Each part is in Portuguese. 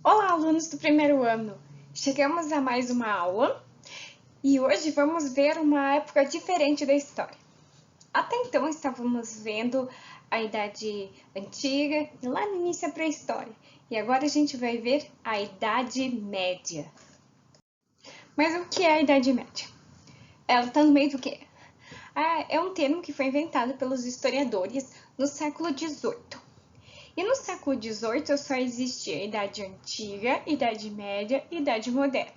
Olá, alunos do primeiro ano! Chegamos a mais uma aula e hoje vamos ver uma época diferente da história. Até então estávamos vendo a Idade Antiga e lá no início a pré-história. E agora a gente vai ver a Idade Média. Mas o que é a Idade Média? Ela está no meio do quê? É um termo que foi inventado pelos historiadores no século XVIII. E no século XVIII só existia a Idade Antiga, Idade Média e Idade Moderna.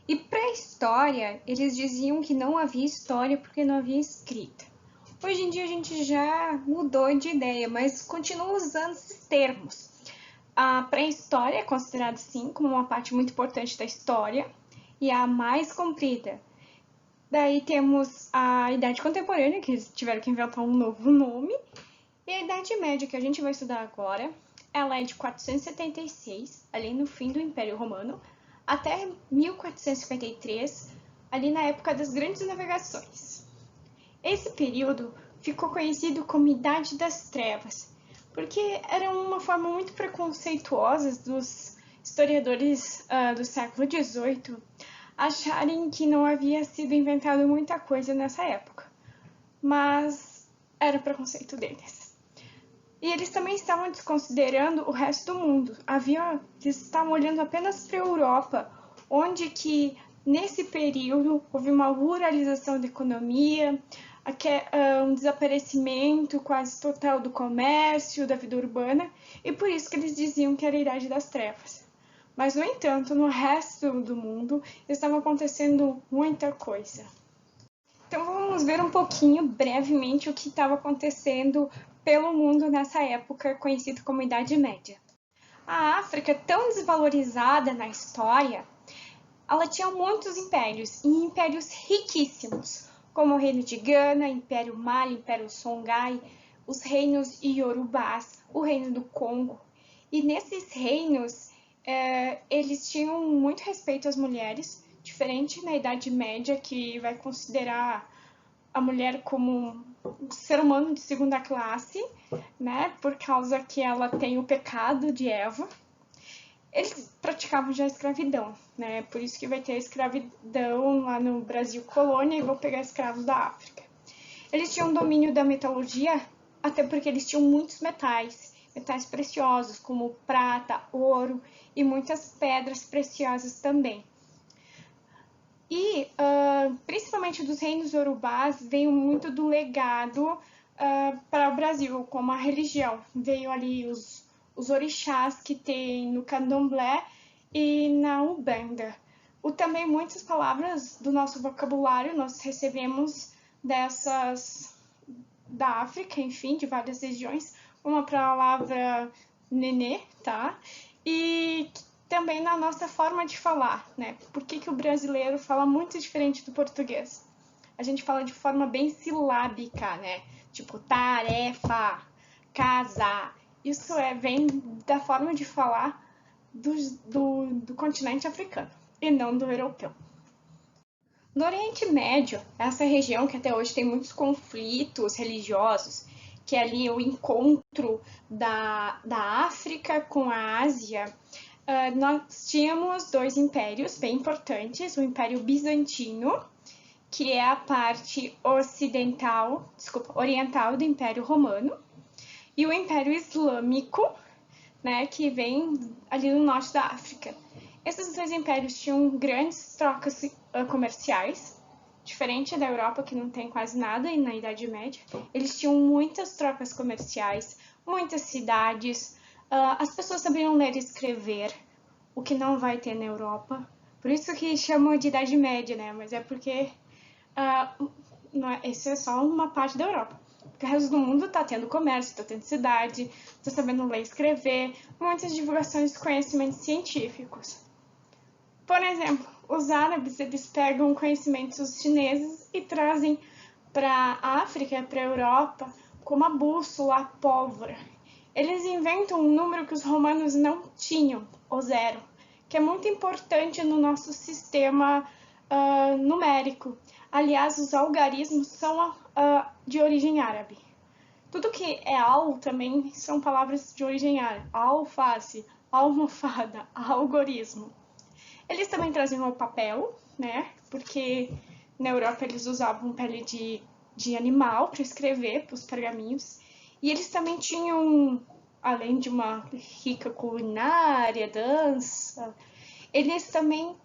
E pré-história, eles diziam que não havia história porque não havia escrita. Hoje em dia a gente já mudou de ideia, mas continua usando esses termos. A pré-história é considerada, sim, como uma parte muito importante da história e a mais comprida. Daí temos a Idade Contemporânea, que eles tiveram que inventar um novo nome, e a Idade Média, que a gente vai estudar agora, ela é de 476, ali no fim do Império Romano, até 1453, ali na época das grandes navegações. Esse período ficou conhecido como Idade das Trevas, porque era uma forma muito preconceituosa dos historiadores do século XVIII acharem que não havia sido inventado muita coisa nessa época, mas era preconceito deles. E eles também estavam desconsiderando o resto do mundo. Eles estavam olhando apenas para a Europa, onde que nesse período houve uma ruralização da economia, um desaparecimento quase total do comércio, da vida urbana, e por isso que eles diziam que era a Idade das Trevas. Mas, no entanto, no resto do mundo estava acontecendo muita coisa. Então vamos ver um pouquinho, brevemente, o que estava acontecendo pelo mundo nessa época, conhecida como Idade Média. A África, tão desvalorizada na história, ela tinha muitos impérios, e impérios riquíssimos, como o Reino de Gana, Império Mali, Império Songhai, os reinos iorubás, o Reino do Congo. E nesses reinos, eles tinham muito respeito às mulheres, diferente na Idade Média, que vai considerar a mulher como um ser humano de segunda classe, né, por causa que ela tem o pecado de Eva. Eles praticavam já a escravidão, né, por isso que vai ter a escravidão lá no Brasil colônia e vão pegar escravos da África. Eles tinham domínio da metalurgia, até porque eles tinham muitos metais preciosos, como prata, ouro e muitas pedras preciosas também. E, principalmente dos reinos iorubás, veio muito do legado para o Brasil, como a religião. Veio ali os orixás que tem no candomblé e na Umbanda. Também muitas palavras do nosso vocabulário nós recebemos dessas da África, enfim, de várias regiões. Uma palavra nenê, tá? E também na nossa forma de falar, né? Por que o brasileiro fala muito diferente do português? A gente fala de forma bem silábica, né? Tipo tarefa, casa. Isso vem da forma de falar do continente africano e não do europeu. No Oriente Médio, essa região que até hoje tem muitos conflitos religiosos, que é ali o encontro da África com a Ásia, nós tínhamos dois impérios bem importantes, o Império Bizantino, que é a parte oriental do Império Romano, e o Império Islâmico, né, que vem ali no norte da África. Esses dois impérios tinham grandes trocas comerciais, diferente da Europa, que não tem quase nada, e na Idade Média. Eles tinham muitas trocas comerciais, muitas cidades, as pessoas sabiam ler e escrever, o que não vai ter na Europa. Por isso que chamam de Idade Média, né? Mas é porque isso é só uma parte da Europa. Porque o resto do mundo está tendo comércio, está tendo cidade, está sabendo ler e escrever, muitas divulgações de conhecimentos científicos. Por exemplo, os árabes, eles pegam conhecimentos chineses e trazem para a África, para a Europa, como a bússola, a pólvora. Eles inventam um número que os romanos não tinham, o zero, que é muito importante no nosso sistema numérico. Aliás, os algarismos são de origem árabe. Tudo que é al também são palavras de origem árabe. Alface, almofada, algorismo. Eles também traziam o papel, né? Porque na Europa eles usavam pele de animal para escrever para os pergaminhos. E eles também tinham, além de uma rica culinária, dança, eles também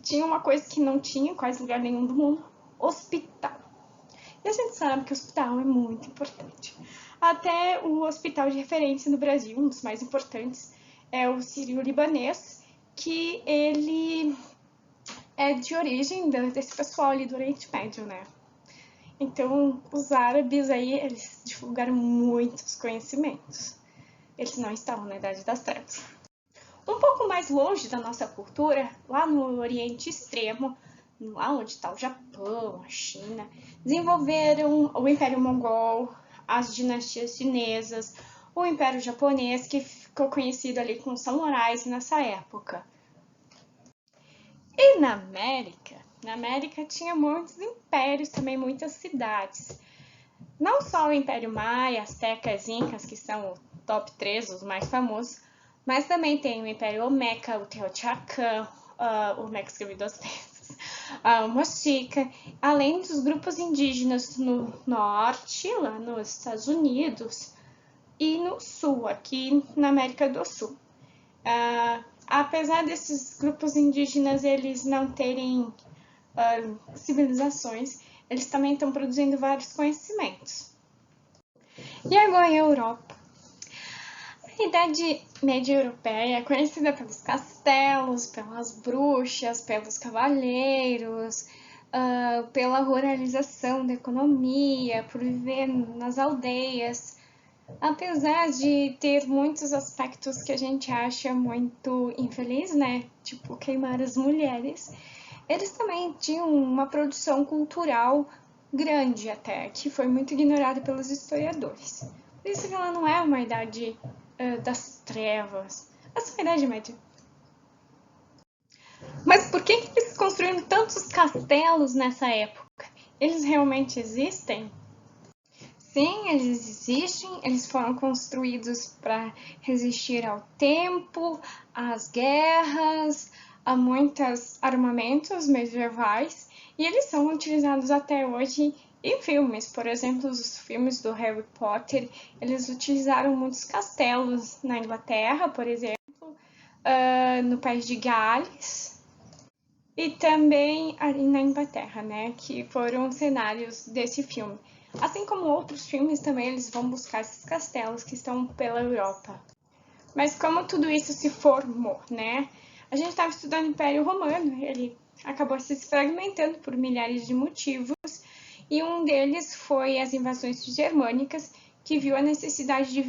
tinham uma coisa que não tinha em quase lugar nenhum do mundo: hospital. E a gente sabe que o hospital é muito importante. Até o hospital de referência no Brasil, um dos mais importantes, é o Sírio-Libanês, que ele é de origem desse pessoal ali do Oriente Médio, né? Então, os árabes aí, eles divulgaram muitos conhecimentos. Eles não estavam na Idade das Trevas. Um pouco mais longe da nossa cultura, lá no Oriente Extremo, lá onde está o Japão, a China, desenvolveram o Império Mongol, as dinastias chinesas, o Império Japonês, que ficou conhecido ali com os samurais nessa época. E na América tinha muitos impérios, também muitas cidades. Não só o Império Maia, Aztecas, Incas, que são o top 3, os mais famosos, mas também tem o Império Olmeca, o Teotihuacan, o Olmeca escrevi 2 vezes, o Mexica, além dos grupos indígenas no norte, lá nos Estados Unidos, e no sul, aqui na América do Sul. Apesar desses grupos indígenas eles não terem civilizações, eles também estão produzindo vários conhecimentos. E agora a Europa. A Idade Média Europeia é conhecida pelos castelos, pelas bruxas, pelos cavaleiros, pela ruralização da economia, por viver nas aldeias. Apesar de ter muitos aspectos que a gente acha muito infeliz, né? Tipo queimar as mulheres, eles também tinham uma produção cultural grande até, que foi muito ignorada pelos historiadores. Por isso que ela não é uma idade das trevas, é só a Idade Média. Mas por que eles construíram tantos castelos nessa época? Eles realmente existem? Sim, eles existem, eles foram construídos para resistir ao tempo, às guerras, a muitos armamentos medievais, e eles são utilizados até hoje em filmes. Por exemplo, os filmes do Harry Potter, eles utilizaram muitos castelos na Inglaterra, por exemplo, no país de Gales, e também ali na Inglaterra, né, que foram cenários desse filme. Assim como outros filmes também, eles vão buscar esses castelos que estão pela Europa. Mas como tudo isso se formou, né? A gente estava estudando o Império Romano, ele acabou se fragmentando por milhares de motivos, e um deles foi as invasões germânicas, que viu a necessidade de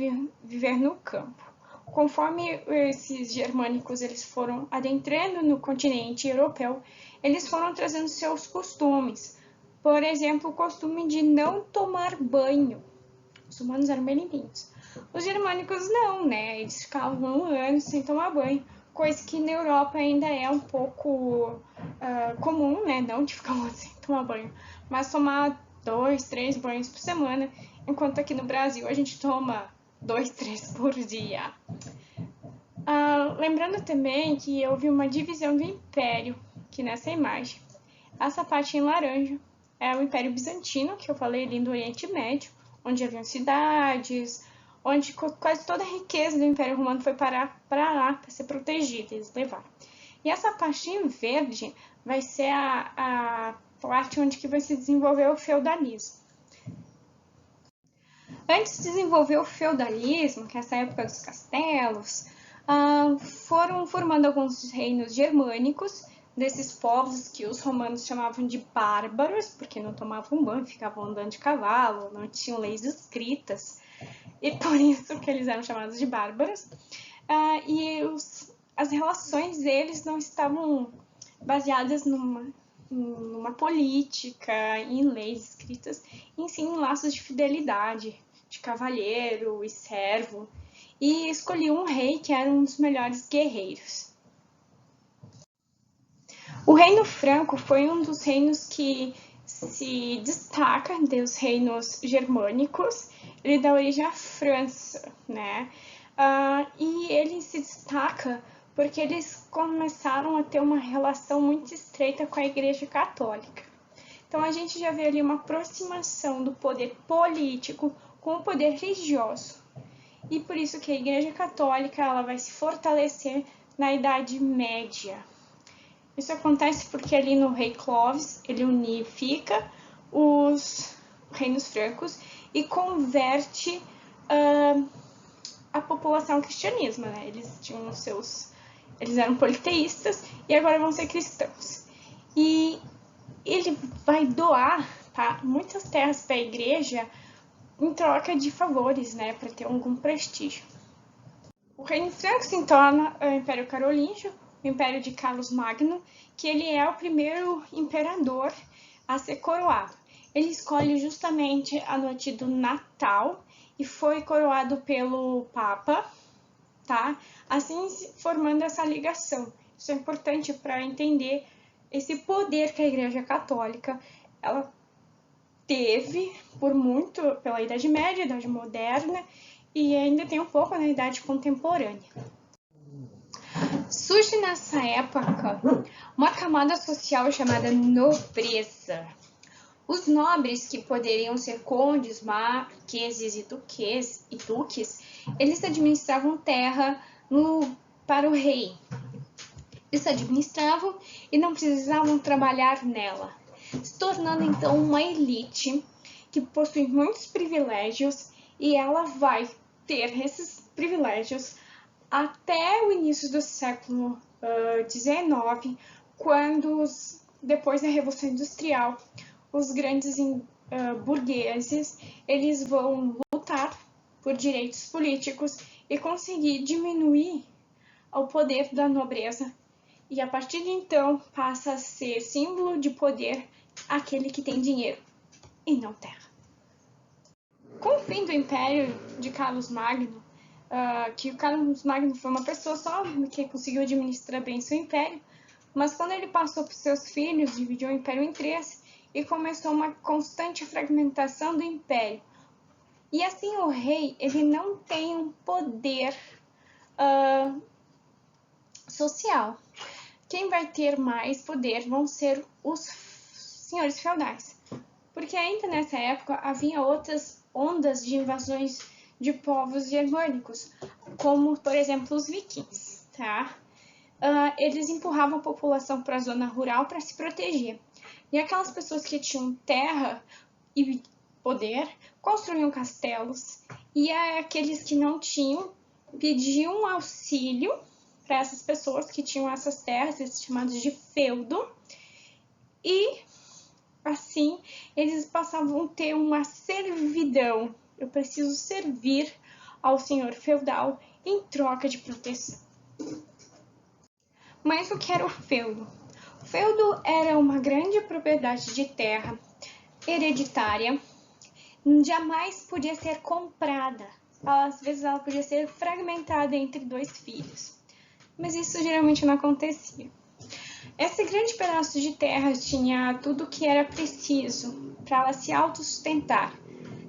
viver no campo. Conforme esses germânicos eles foram adentrando no continente europeu, eles foram trazendo seus costumes. Por exemplo, o costume de não tomar banho. Os humanos eram bem limpinhos. Os germânicos não, né? Eles ficavam anos sem tomar banho, coisa que na Europa ainda é um pouco comum, né? Não de ficar anos sem tomar banho, mas tomar 2, 3 banhos por semana, enquanto aqui no Brasil a gente toma 2, 3 por dia. Lembrando também que houve uma divisão do Império aqui nessa imagem. Essa parte em laranja é o Império Bizantino, que eu falei ali do Oriente Médio, onde haviam cidades, onde quase toda a riqueza do Império Romano foi parar para lá, para ser protegida, eles levaram. E essa parte em verde vai ser a parte onde que vai se desenvolver o feudalismo. Antes de desenvolver o feudalismo, que é essa época dos castelos, foram formando alguns reinos germânicos, desses povos que os romanos chamavam de bárbaros, porque não tomavam banho, ficavam andando de cavalo, não tinham leis escritas, e por isso que eles eram chamados de bárbaros. E as relações deles não estavam baseadas numa política, em leis escritas, e sim em laços de fidelidade, de cavalheiro e servo, e escolhiam um rei que era um dos melhores guerreiros. O Reino Franco foi um dos reinos que se destaca dos reinos germânicos. Ele dá origem à França, né? E ele se destaca porque eles começaram a ter uma relação muito estreita com a Igreja Católica. Então a gente já vê ali uma aproximação do poder político com o poder religioso. E por isso que a Igreja Católica ela vai se fortalecer na Idade Média. Isso acontece porque ali no rei Clovis ele unifica os reinos francos e converte a população ao cristianismo, né? Eles eram politeístas e agora vão ser cristãos. E ele vai doar muitas terras para a igreja em troca de favores, né, para ter algum prestígio. O reino franco se torna o Império Carolíngio, o Império de Carlos Magno, que ele é o primeiro imperador a ser coroado. Ele escolhe justamente a noite do Natal e foi coroado pelo Papa, tá? Assim formando essa ligação. Isso é importante para entender esse poder que a Igreja Católica ela teve por muito pela Idade Média, Idade Moderna e ainda tem um pouco na Idade Contemporânea. Surge nessa época uma camada social chamada nobreza. Os nobres, que poderiam ser condes, marqueses e duques, eles administravam terra para o rei. Eles administravam e não precisavam trabalhar nela, se tornando então uma elite que possui muitos privilégios e ela vai ter esses privilégios até o início do século XIX, quando, depois da Revolução Industrial, os grandes burgueses eles vão lutar por direitos políticos e conseguir diminuir o poder da nobreza. E a partir de então passa a ser símbolo de poder aquele que tem dinheiro e não terra. Com o fim do Império de Carlos Magno, que o Carlos Magno foi uma pessoa só que conseguiu administrar bem seu império, mas quando ele passou para os seus filhos, dividiu o império em 3 e começou uma constante fragmentação do império. E assim o rei ele não tem um poder social. Quem vai ter mais poder vão ser os senhores feudais, porque ainda nessa época havia outras ondas de invasões de povos germânicos, como por exemplo os vikings, tá? Eles empurravam a população para a zona rural para se proteger. E aquelas pessoas que tinham terra e poder construíam castelos, e aqueles que não tinham pediam auxílio para essas pessoas que tinham essas terras, esses chamados de feudo, e assim eles passavam a ter uma servidão. Eu preciso servir ao senhor feudal em troca de proteção. Mas o que era o feudo? O feudo era uma grande propriedade de terra hereditária, jamais podia ser comprada. Às vezes ela podia ser fragmentada entre 2 filhos, mas isso geralmente não acontecia. Esse grande pedaço de terra tinha tudo o que era preciso para ela se autossustentar.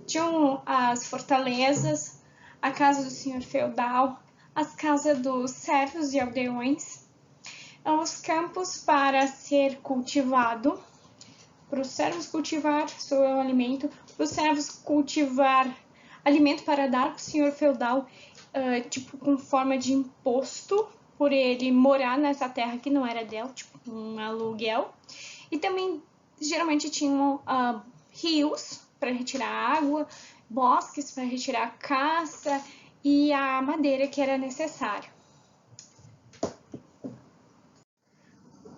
Tinham as fortalezas, a casa do senhor feudal, as casas dos servos e aldeões, os campos para ser cultivado, para os servos cultivar seu alimento, para os servos cultivar alimento para dar para o senhor feudal, tipo com forma de imposto, por ele morar nessa terra que não era dela, tipo um aluguel. E também geralmente tinham rios para retirar água, bosques para retirar a caça e a madeira que era necessário.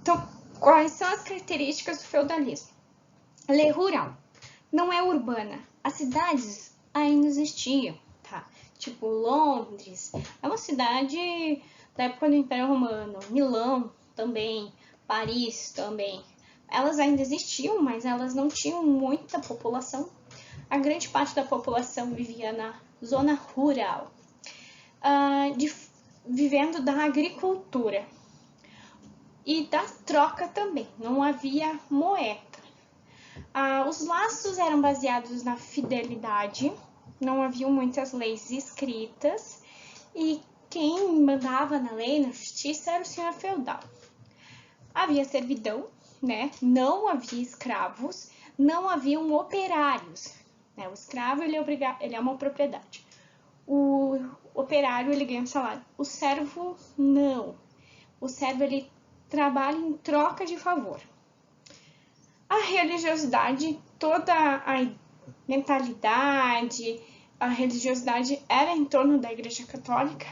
Então, quais são as características do feudalismo? Ela é rural, não é urbana. As cidades ainda existiam, tá? Tipo Londres, é uma cidade da época do Império Romano, Milão também, Paris também. Elas ainda existiam, mas elas não tinham muita população. A grande parte da população vivia na zona rural, vivendo da agricultura e da troca também. Não havia moeda. Os laços eram baseados na fidelidade, não haviam muitas leis escritas e quem mandava na lei, na justiça, era o senhor feudal. Havia servidão, né? Não havia escravos, não haviam operários. Né? O escravo ele é uma propriedade. O operário ele ganha um salário. O servo não. O servo ele trabalha em troca de favor. A religiosidade, toda a mentalidade, a religiosidade era em torno da Igreja Católica.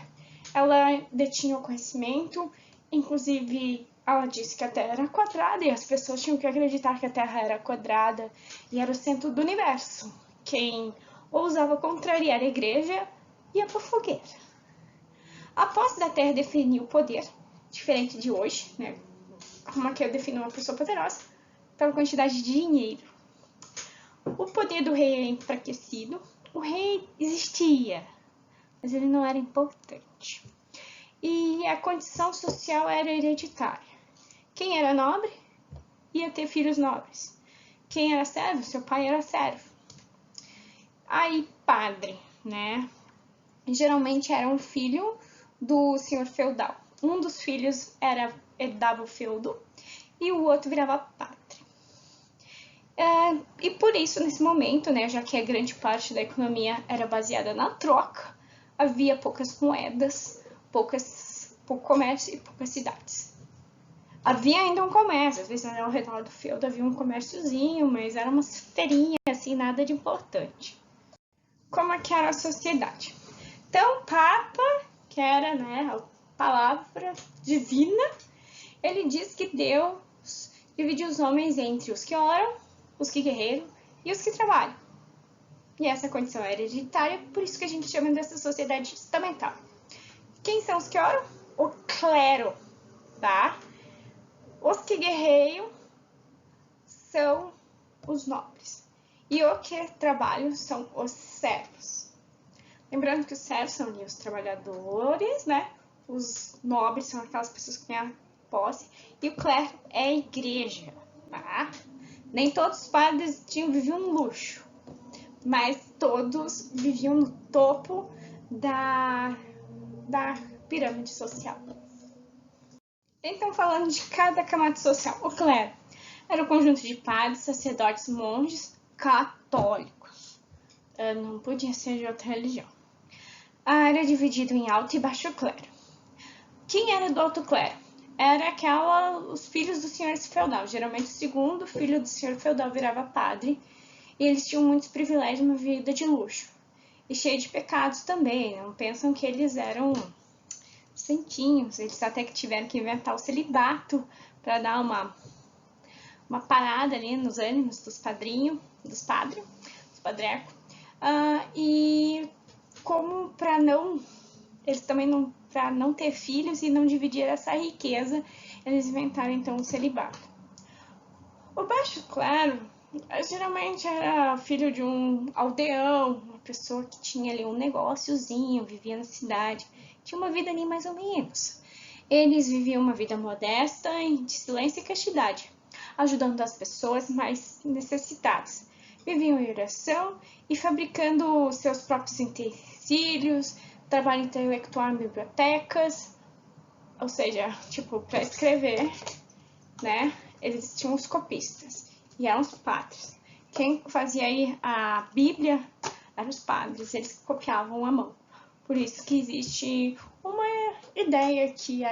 Ela detinha o conhecimento, inclusive ela disse que a Terra era quadrada e as pessoas tinham que acreditar que a Terra era quadrada e era o centro do universo. Quem ousava contrariar a Igreja ia para fogueira. A posse da Terra definia o poder, diferente de hoje, né? Como é que eu defino uma pessoa poderosa? Pela quantidade de dinheiro. O poder do rei era enfraquecido. O rei existia, mas ele não era importante. E a condição social era hereditária. Quem era nobre ia ter filhos nobres. Quem era servo, seu pai era servo. Aí, padre, né? Geralmente era um filho do senhor feudal. Um dos filhos herdava o feudo e o outro virava padre. E por isso, nesse momento, né, já que a grande parte da economia era baseada na troca, havia poucas moedas, pouco comércio e poucas cidades. Havia ainda um comércio, às vezes ao redor do feudo havia um comérciozinho, mas eram umas feirinhas, assim, nada de importante. Como é que era a sociedade? Então, o Papa, que era, né, a palavra divina, ele diz que Deus dividiu os homens entre os que oram, os que guerreiam e os que trabalham. E essa condição é hereditária, por isso que a gente chama dessa sociedade estamental. Quem são os que oram? O clero, tá? Os que guerreiam são os nobres. E os que trabalham são os servos. Lembrando que os servos são ali os trabalhadores, né? Os nobres são aquelas pessoas que têm a posse. E o clero é a igreja, tá? Nem todos os padres viviam no luxo, mas todos viviam no topo da pirâmide social. Então, falando de cada camada social, o clero era o conjunto de padres, sacerdotes, monges católicos. Não podia ser de outra religião. Era dividido em alto e baixo clero. Quem era do alto clero? Era os filhos do senhor feudal. Geralmente o segundo filho do senhor feudal virava padre. E eles tinham muitos privilégios, uma vida de luxo. E cheio de pecados também. Não pensam que eles eram santinhos. Eles até que tiveram que inventar o celibato para dar uma parada ali nos ânimos dos padrinhos, dos padrecos. E como eles também para não ter filhos e não dividir essa riqueza, eles inventaram então o celibato. O baixo clero geralmente era filho de um aldeão, uma pessoa que tinha ali um negóciozinho, vivia na cidade, tinha uma vida ali mais ou menos. Eles viviam uma vida modesta, de silêncio e castidade, ajudando as pessoas mais necessitadas. Viviam em oração e fabricando seus próprios utensílios, trabalho intelectual em bibliotecas, ou seja, tipo, para escrever, né? Eles tinham os copistas e eram os padres. Quem fazia aí a Bíblia eram os padres, eles copiavam à mão. Por isso que existe uma ideia que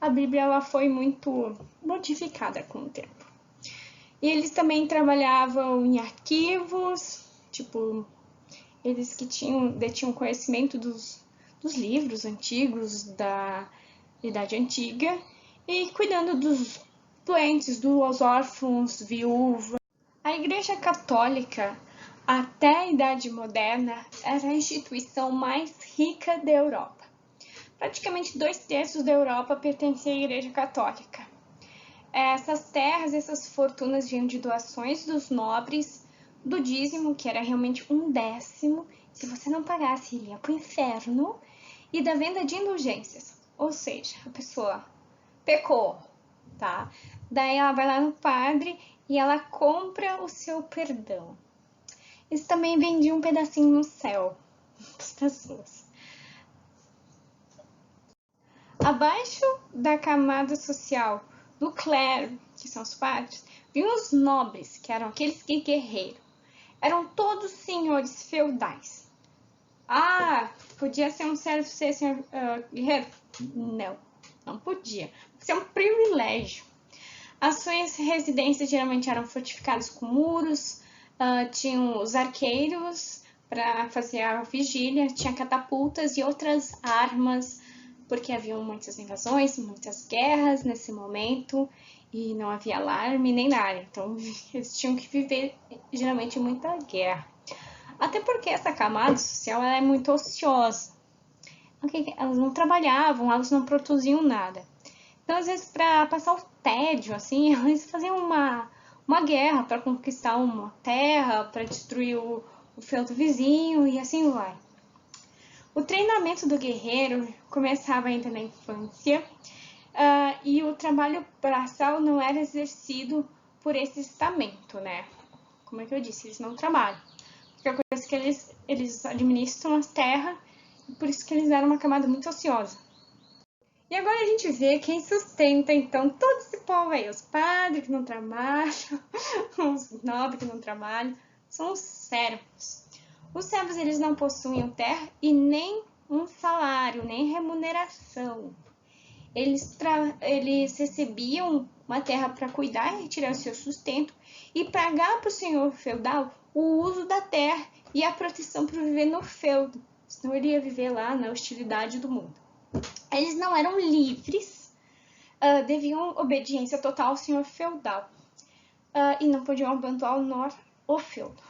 a Bíblia ela foi muito modificada com o tempo. E eles também trabalhavam em arquivos, tipo, eles que detinham conhecimento dos livros antigos da Idade Antiga e cuidando dos doentes, dos órfãos, viúvas. A Igreja Católica, até a Idade Moderna, era a instituição mais rica da Europa. Praticamente 2/3 da Europa pertencia à Igreja Católica. Essas terras, essas fortunas vinham de doações dos nobres, do dízimo, que era realmente 1/10. Se você não pagasse, ia para o inferno. E da venda de indulgências. Ou seja, a pessoa pecou, tá? Daí ela vai lá no padre e ela compra o seu perdão. Isso também vendia um pedacinho no céu das pessoas. Abaixo da camada social do clero, que são os padres, vinham os nobres, que eram aqueles que guerreiros. Eram todos senhores feudais. Ah, podia ser um servo ser senhor guerreiro? Não, não podia. Isso é um privilégio. As suas residências geralmente eram fortificadas com muros, tinham os arqueiros para fazer a vigília, tinha catapultas e outras armas, porque haviam muitas invasões, muitas guerras nesse momento, e não havia alarme nem nada, então eles tinham que viver geralmente muita guerra. Até porque essa camada social ela é muito ociosa. Elas não trabalhavam, elas não produziam nada. Então, às vezes, para passar o tédio, assim, eles faziam uma guerra para conquistar uma terra, para destruir o feudo vizinho e assim vai. O treinamento do guerreiro começava ainda na infância e o trabalho braçal não era exercido por esse estamento, né? Como é que eu disse? Eles não trabalham. Porque é coisa que eles administram as terras e por isso que eles eram uma camada muito ociosa. E agora a gente vê quem sustenta, então, todo esse povo aí. Os padres que não trabalham, os nobres que não trabalham, são os servos. Os servos, eles não possuíam terra e nem um salário, nem remuneração. Eles recebiam uma terra para cuidar e retirar o seu sustento e pagar para o senhor feudal o uso da terra e a proteção para viver no feudo. Senão ele ia viver lá na hostilidade do mundo. Eles não eram livres, deviam obediência total ao senhor feudal e não podiam abandonar o feudo.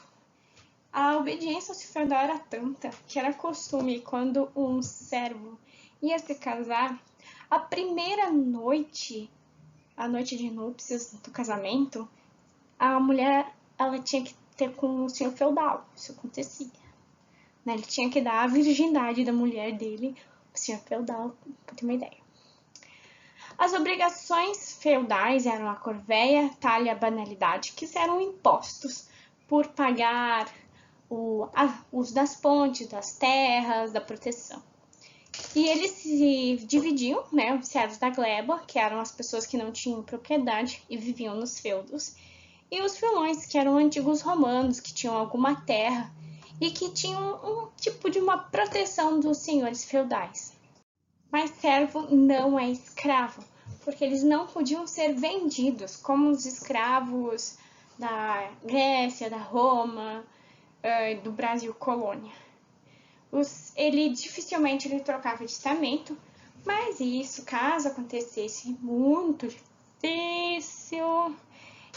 A obediência ao senhor feudal era tanta que era costume quando um servo ia se casar, a primeira noite, a noite de núpcias do casamento, a mulher ela tinha que ter com o senhor feudal. Isso acontecia. Né? Ele tinha que dar a virgindade da mulher dele o senhor feudal, para ter uma ideia. As obrigações feudais eram a corveia, talha e a banalidade, que eram impostos por pagar o uso das pontes, das terras, da proteção. E eles se dividiam, né, os servos da gleba, que eram as pessoas que não tinham propriedade e viviam nos feudos, e os felões, que eram antigos romanos, que tinham alguma terra e que tinham um tipo de uma proteção dos senhores feudais. Mas servo não é escravo, porque eles não podiam ser vendidos como os escravos da Grécia, da Roma, do Brasil colônia. Ele dificilmente trocava de estamento, mas isso, caso acontecesse muito difícil,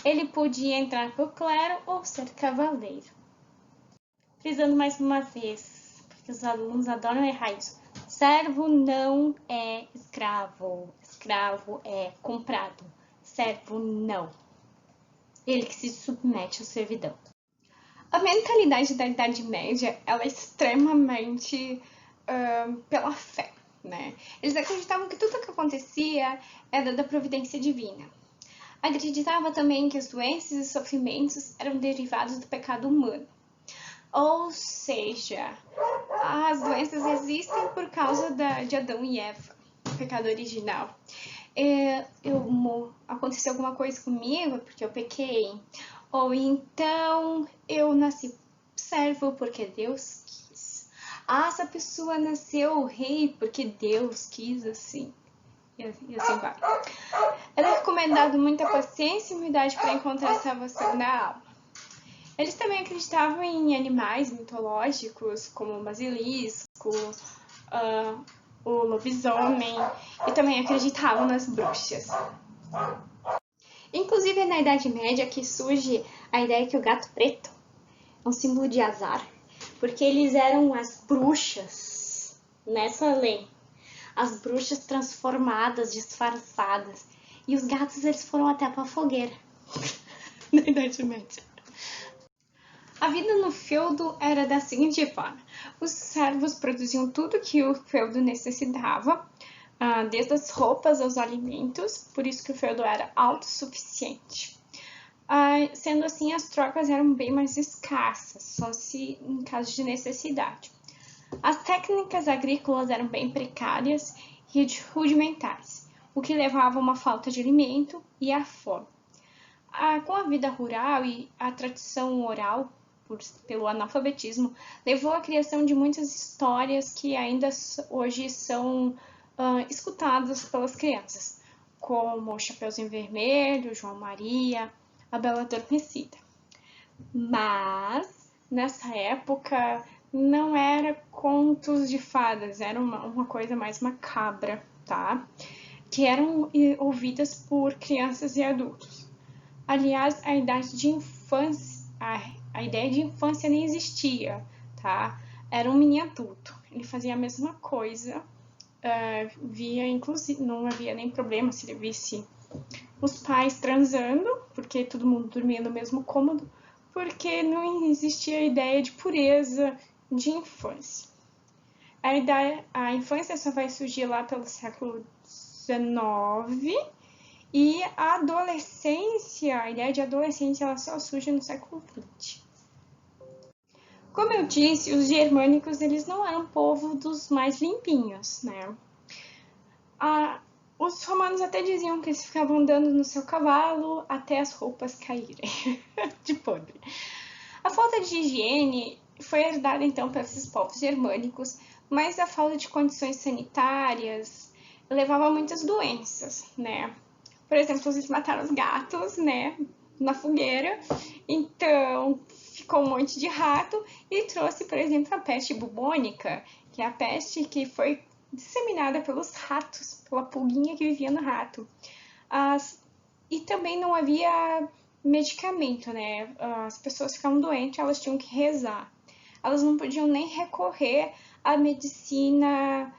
ele podia entrar para o clero ou ser cavaleiro. Frisando mais uma vez, porque os alunos adoram errar isso. Servo não é escravo. Escravo é comprado. Servo não. Ele que se submete à servidão. A mentalidade da Idade Média ela é extremamente pela fé, né? Eles acreditavam que tudo o que acontecia era da providência divina. Acreditava também que as doenças e sofrimentos eram derivados do pecado humano. Ou seja, as doenças existem por causa de Adão e Eva, o pecado original. Aconteceu alguma coisa comigo porque eu pequei, ou então eu nasci servo porque Deus quis. Essa pessoa nasceu rei porque Deus quis assim. E assim vai. Era recomendado muita paciência e humildade para encontrar a salvação da alma. Eles também acreditavam em animais mitológicos, como o basilisco, o lobisomem, e também acreditavam nas bruxas. Inclusive, é na Idade Média que surge a ideia que o gato preto é um símbolo de azar, porque eles eram as bruxas nessa lei. As bruxas transformadas, disfarçadas. E os gatos, eles foram até pra fogueira na Idade Média. A vida no feudo era da seguinte forma. Os servos produziam tudo que o feudo necessitava, desde as roupas aos alimentos, por isso que o feudo era autossuficiente. Sendo assim, as trocas eram bem mais escassas, só se em caso de necessidade. As técnicas agrícolas eram bem precárias rudimentares, o que levava a uma falta de alimento e à fome. Com a vida rural e a tradição oral, pelo analfabetismo, levou à criação de muitas histórias que ainda hoje são escutadas pelas crianças, como o Chapeuzinho Vermelho, João Maria, a Bela Adormecida. Mas, nessa época, não era contos de fadas, era uma coisa mais macabra, tá? Que eram ouvidas por crianças e adultos. Aliás, a idade de infância, a ideia de infância nem existia, tá? Era um mini adulto. Ele fazia a mesma coisa, inclusive, não havia nem problema se ele visse os pais transando, porque todo mundo dormia no mesmo cômodo, porque não existia a ideia de pureza de infância. A infância só vai surgir lá pelo século XIX, e a adolescência, a ideia de adolescência, ela só surge no século XX. Como eu disse, os germânicos, eles não eram povo dos mais limpinhos, né? Os romanos até diziam que eles ficavam andando no seu cavalo até as roupas caírem de podre. A falta de higiene foi herdada então por esses povos germânicos, mas a falta de condições sanitárias levava a muitas doenças, né? Por exemplo, eles mataram os gatos, né, na fogueira, então ficou um monte de rato e trouxe, por exemplo, a peste bubônica, que é a peste que foi disseminada pelos ratos, pela pulguinha que vivia no rato. E também não havia medicamento, né? As pessoas ficavam doentes, elas tinham que rezar. Elas não podiam nem recorrer à medicina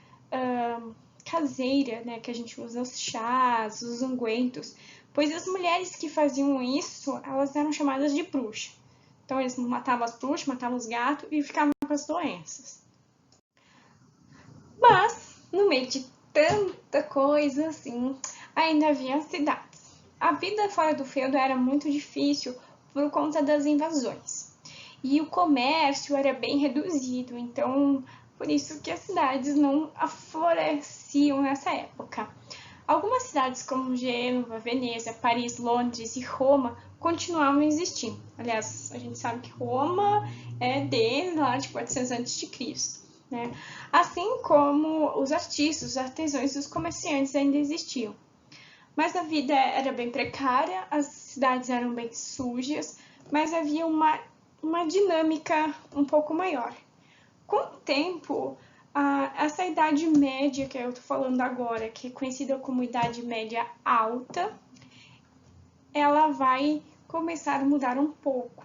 caseira, né, que a gente usa os chás, os ungüentos, pois as mulheres que faziam isso, elas eram chamadas de bruxa. Então eles matavam as bruxas, matavam os gatos e ficavam com as doenças. Mas, no meio de tanta coisa assim, ainda havia cidades. A vida fora do feudo era muito difícil por conta das invasões. E o comércio era bem reduzido, então por isso que as cidades não afloreciam nessa época. Algumas cidades como Gênova, Veneza, Paris, Londres e Roma continuavam existindo. Aliás, a gente sabe que Roma é desde lá de 400 a.C., né? Assim como os artistas, os artesãos e os comerciantes ainda existiam. Mas a vida era bem precária, as cidades eram bem sujas, mas havia uma dinâmica um pouco maior. Com o tempo, essa idade média que eu tô falando agora, que é conhecida como idade média alta, ela vai começar a mudar um pouco.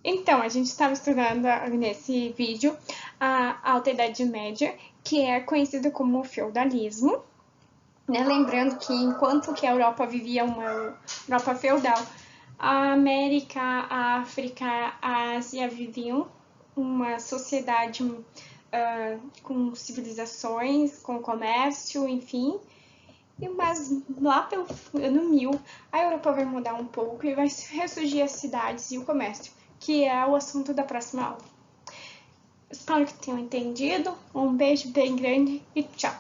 Então, a gente estava estudando nesse vídeo a Alta Idade Média, que é conhecida como feudalismo, né? Lembrando que enquanto que a Europa vivia uma Europa feudal, a América, a África, a Ásia viviam uma sociedade com civilizações, com comércio, enfim. Mas lá pelo ano 1000, a Europa vai mudar um pouco e vai ressurgir as cidades e o comércio, que é o assunto da próxima aula. Espero que tenham entendido. Um beijo bem grande e tchau!